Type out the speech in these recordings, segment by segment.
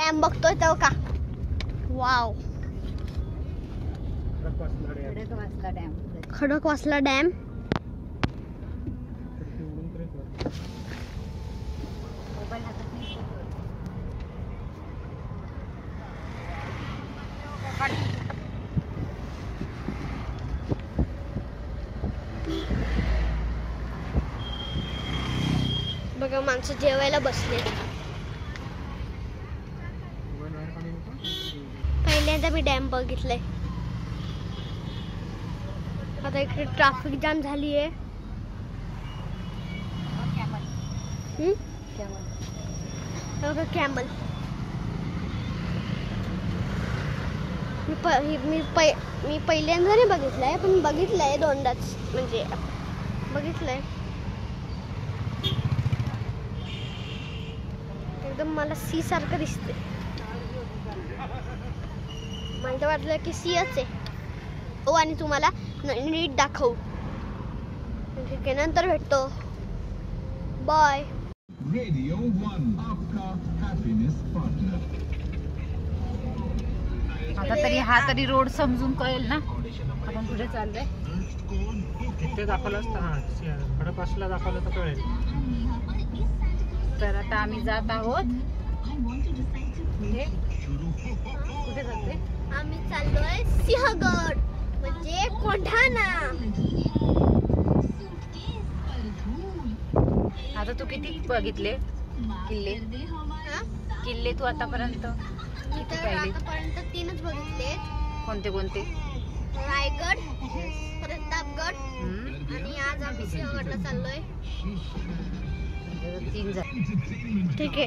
Dam बघतोय तो का. Wow, Khadakwasla dam. बघा माणसं जेवायला बसले. पहिल्यांदा मी डॅम बघितलंय. आता इकडे ट्रॅफिक जाम झाली आहे. कॅमल. मी पहिल्यांदा नाही बघितलंय, पण बघितलंय दोनदाच, म्हणजे बघितलंय. एकदम मला सी सारखं दिसते. मला वाटलं की सीच आहे. हो, आणि तुम्हाला नीट दाखवू. ठीक आहे, नंतर भेटतो. बाय. रेडियो 1 आपका हॅपीनेस पार्टनर. आता तरी हा तरी रोड समजून कळेल ना आपण कुठे चाललोय. ते दाखवलं असतं. हा, खडकवासला दाखवलं तर कळेल. तर आता आम्ही जात आहोत. कुठे जातोय? आम्ही चाललोय सिंहगड, म्हणजे कोंढाणा. आता तू किती बघितले किल्ले? किल्ले तू आतापर्यंत किती पाहिले? आतापर्यंत 3च बघितले. कोणते कोणते? रायगड, प्रतापगड, आणि आज आम्ही सिंहगडला चाललोय. 3 झाले. ठीक आहे.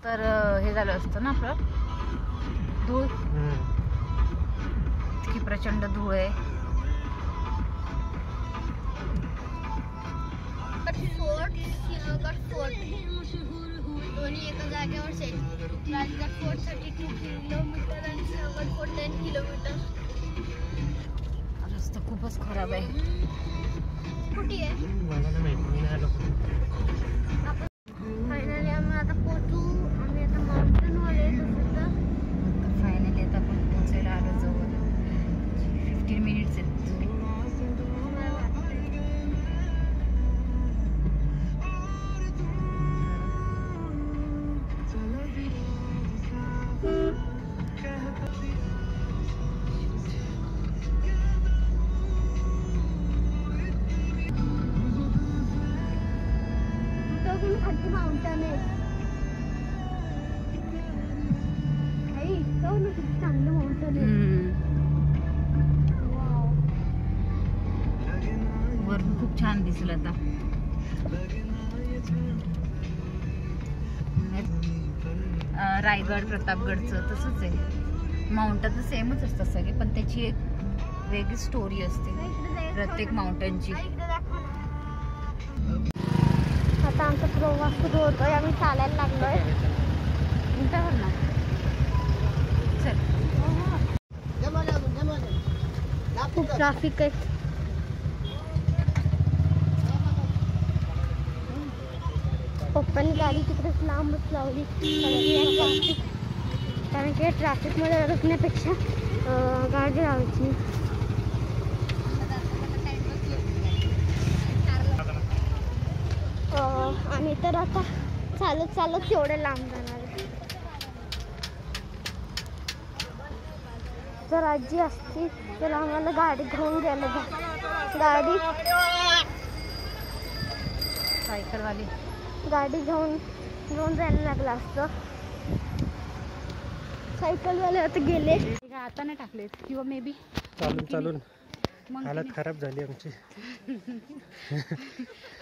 तर हे झालं असतं ना आपलं धूळ. इतकी प्रचंड धूळ आहे. फोर्ट, सिंहगड फोर्ट दोन्ही एका जागेवर आहे. राजगड फोर्ट 32 किलोमीटर आणि सिंहगड फोर्ट 10 किलोमीटर. रस्ता खूपच खराब आहे. कुठे आहे? मला नाही माहिती, मी नाही आलो. फायनली आम्ही आता पोहोचू. आम्ही आता माउंटेन वर आहे. फायनली आता आपण पोहोचायला आलो जवळ. 15 मिनिट्स आहेत. खाली माउंटन आहे. चांगलं माउंटन आहे. वरून खूप छान दिसलं. आता रायगड प्रतापगडचं तसंच आहे. माउंटन तर सेमच असतात सगळे, पण त्याची एक वेगळी स्टोरी असते प्रत्येक माउंटनची. आता आमचा प्रवास सुरू होतोय, आम्ही चालायला लागलोय. ना चल. खूप ट्रॅफिक आहे. पप्पांनी गाडी तिकडेच लांबच लावली कारण की ट्रॅफिकमध्ये अडकण्यापेक्षा गाडी लावायची. आम्ही तर आता चालत चालत तेवढे लांब जाणार आहे. जर आजी असती तर आम्हाला गाडी घेऊन गेलं. गाडी सायकलवाली गाडी घेऊन जायला लागलं असतं. सायकलवाले आता गेले. आता नाही टाकलेत किंवा मे बी चालून हालत खराब झाली आमची.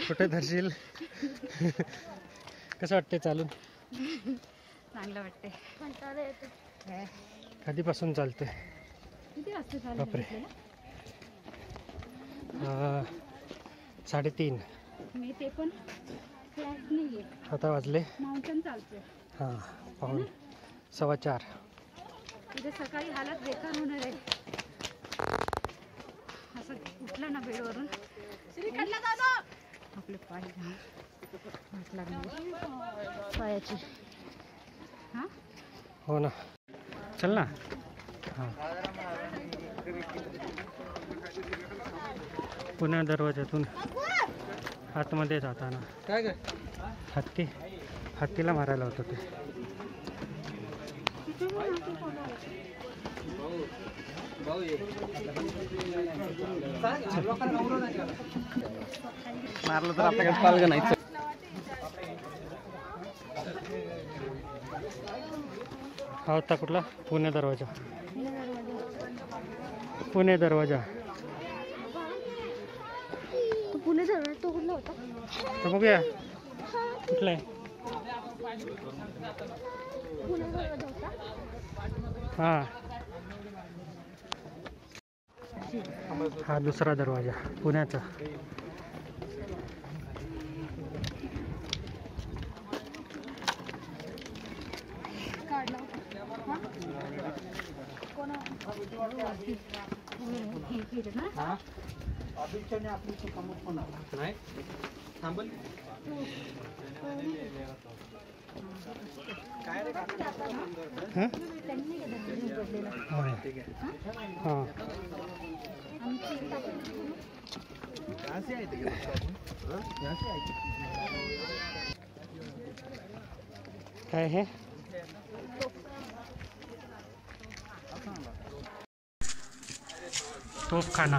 कुठे धरशील? कसं वाटते चालून? चांगलं वाटते. कंटाळा येतो. कधीपासून चालते? किती वाजता बापरे. चालू? 3:30. मी ते पण क्लास नाहीये, आता वाजले माउंटन चालतोय. हां 3:15. तिथे सकाळी हालत बेकार होणार आहे. असं उठलं ना बेडवरून आपले पाय लागले पायाची. हां हो ना, चल ना. हां पुण्या दरवाजातून आतमध्ये जाताना काय हत्तीला मारायला होतं ते. मारलं तर आपल्याकडे पालग नाही. हा होता कुठला? पुणे दरवाजा. पुणे दरवाजा. तो पुणे दरवाजा तो कुठला होता? तर बघूया कुठला आहे. पुणे दरवाजा होता. हां हा दुसरा दरवाजा पुण्याचा. काय हे? तोफखाना.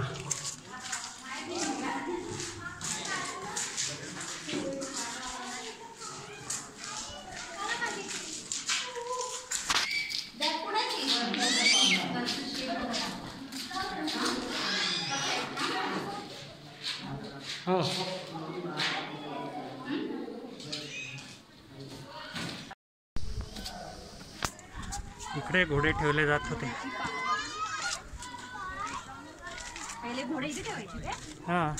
हो इकडे घोडे ठेवले जात होते. पहिले घोडे इथे ठेवायचे. हां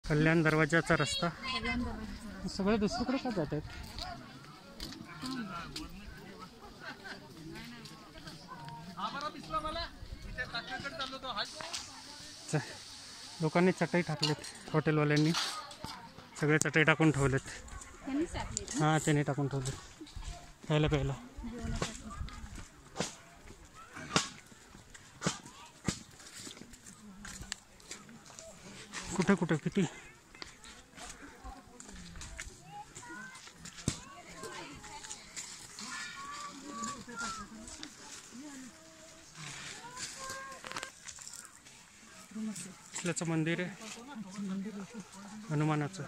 कल्याण दरवाजाचा रस्ता. सगळे दुसरीकडे का जात आहेत? लोकांनी चटई टाकलेत, हॉटेलवाल्यांनी सगळे चटई टाकून ठेवलेत. हां त्यांनी टाकून ठेवलेत खायला प्यायला. कुठे कुठे किती कसल्याचं मंदिर आहे? हनुमानाचं.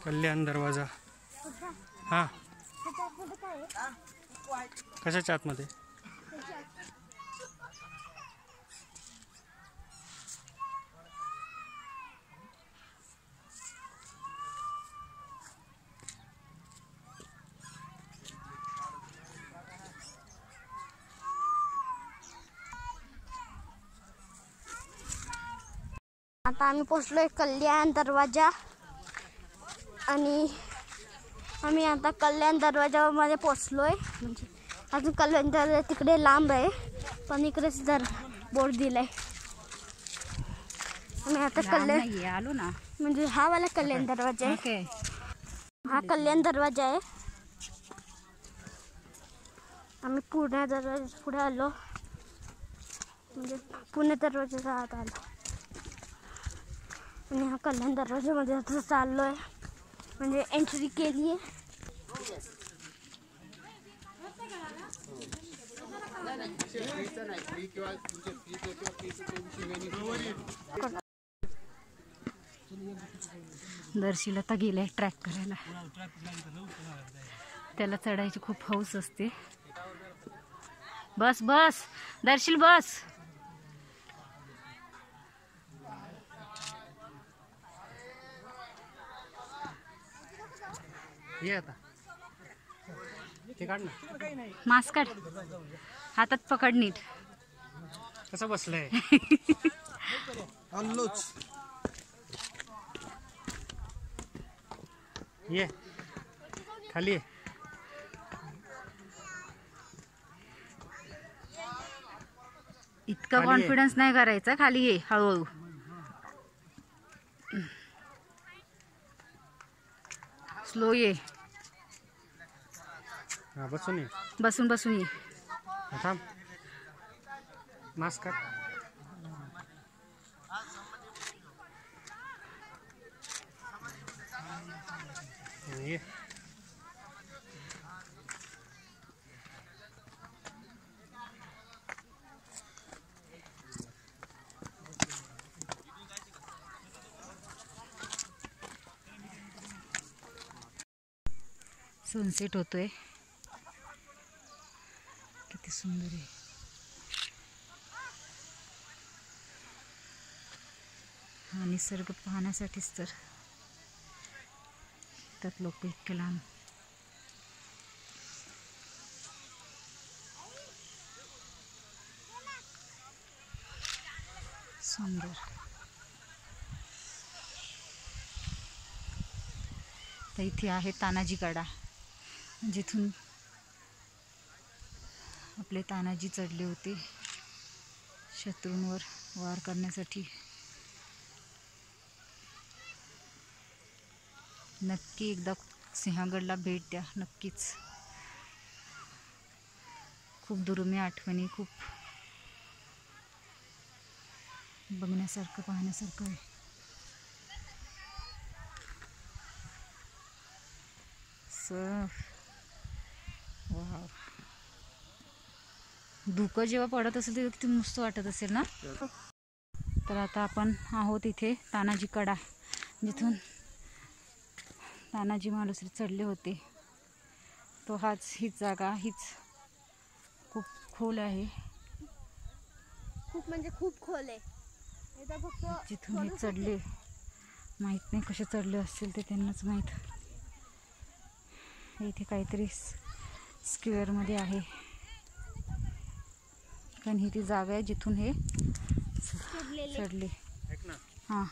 कल्याण दरवाजा. हा, कशाच्या आतमध्ये? आता आम्ही पोचलोय कल्याण दरवाजा आणि आम्ही आता कल्याण दरवाजामध्ये पोचलोय. म्हणजे अजून कल्याण दरवाजा तिकडे लांब आहे, पण इकडेच जर बोर्ड दिलाय. आम्ही आता कल्याण आलो ना. म्हणजे हा वाला कल्याण दरवाजा आहे. हा कल्याण दरवाजा आहे. आम्ही पुणे दरवाजा पुढे आलो, म्हणजे पुणे दरवाजाच्या आत आलो आणि हा कल्याण दरवाजामध्ये आता चाललोय, म्हणजे एंट्री केली आहे. दर्शील आता गेलाय ट्रॅक करायला. त्याला चढायची खूप हौस असते. बस बस दर्शील बस. ये आता ते काढ ना. मास्क काढ, हातात पकड नीट. कसं बसलंय? ये खाली ये. इतका कॉन्फिडन्स नाही करायचा. खाली ये हळूहळू. स्लो ये. हा, बसून ये. बसून बसून ये. थांब. मास्क काढ. ये. सनसेट होतोय. किती सुंदर आहे. हा निसर्ग पाहण्यासाठीच तर त्यात लोक इतके लांब. सुंदर. तर इथे आहे तानाजी कडा, जिथून आपले तानाजी चढले होते शत्रूंवर वार करण्यासाठी. नक्की एकदा सिंहगडला भेट द्या. नक्कीच. खूप दुर्मिळ आठवणी, खूप बघण्यासारखं पाहण्यासारखं आहे. वाव. धुकं जेव्हा पडत असेल तेव्हा किती मस्त वाटत असेल ना. तर आता आपण आहोत इथे तानाजी कडा, जिथून तानाजी मालुसरे चढले होते. तो हीच जागा, हीच खूप खोल आहे. खूप म्हणजे खूप खोल आहे. जिथून हे चढले, माहित नाही कसे चढले असतील ते त्यांनाच माहीत. इथे काहीतरी स्क्वेअर मध्ये आहे, कारण ही ती जागा आहे जिथून हे चढले. हां.